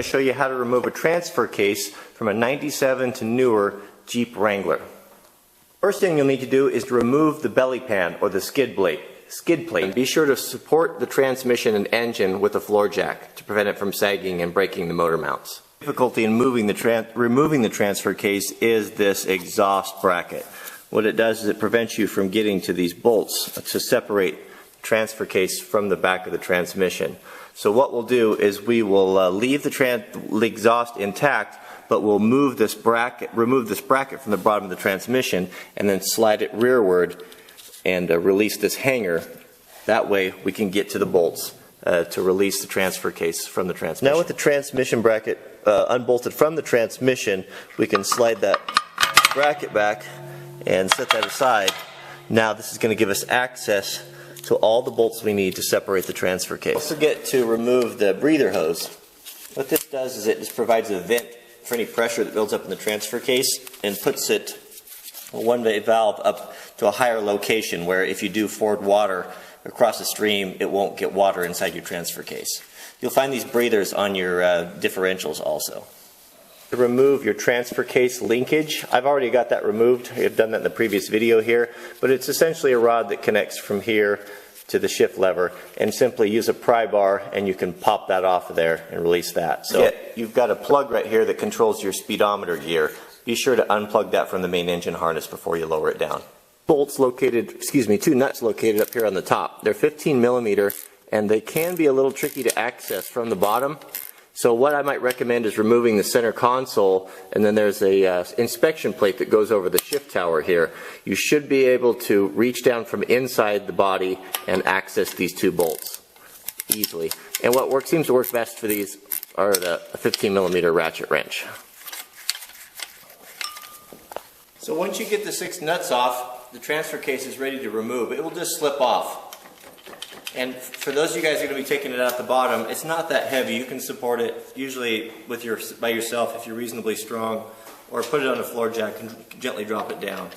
to show you how to remove a transfer case from a 97 to newer Jeep Wrangler. First thing you'll need to do is to remove the belly pan or the skid plate. And be sure to support the transmission and engine with a floor jack to prevent it from sagging and breaking the motor mounts. Difficulty in removing the transfer case is this exhaust bracket. What it does is it prevents you from getting to these bolts to separate the transfer case from the back of the transmission. So what we'll do is we will leave the exhaust intact, but we'll remove this bracket from the bottom of the transmission and then slide it rearward and release this hanger. That way we can get to the bolts to release the transfer case from the transmission. Now with the transmission bracket unbolted from the transmission, we can slide that bracket back and set that aside. Now this is going to give us access to all the bolts we need to separate the transfer case. Don't forget to remove the breather hose. What this does is it just provides a vent for any pressure that builds up in the transfer case and puts it, one-way valve, up to a higher location where if you do ford water across the stream, it won't get water inside your transfer case. You'll find these breathers on your differentials also. To remove your transfer case linkage, I've already got that removed. I've done that in the previous video here, but it's essentially a rod that connects from here to the shift lever, and simply use a pry bar and you can pop that off of there and release that. So you've got a plug right here that controls your speedometer gear. Be sure to unplug that from the main engine harness before you lower it down. Bolts located, two nuts located up here on the top. They're 15 millimeter and they can be a little tricky to access from the bottom. So what I might recommend is removing the center console, and then there's a inspection plate that goes over the shift tower here. You should be able to reach down from inside the body and access these two bolts easily. And what seems to work best for these are the 15 millimeter ratchet wrench. So once you get the 6 nuts off, the transfer case is ready to remove. It will just slip off. And for those of you guys who are going to be taking it out the bottom, it's not that heavy. You can support it usually by yourself if you're reasonably strong, or put it on a floor jack and gently drop it down.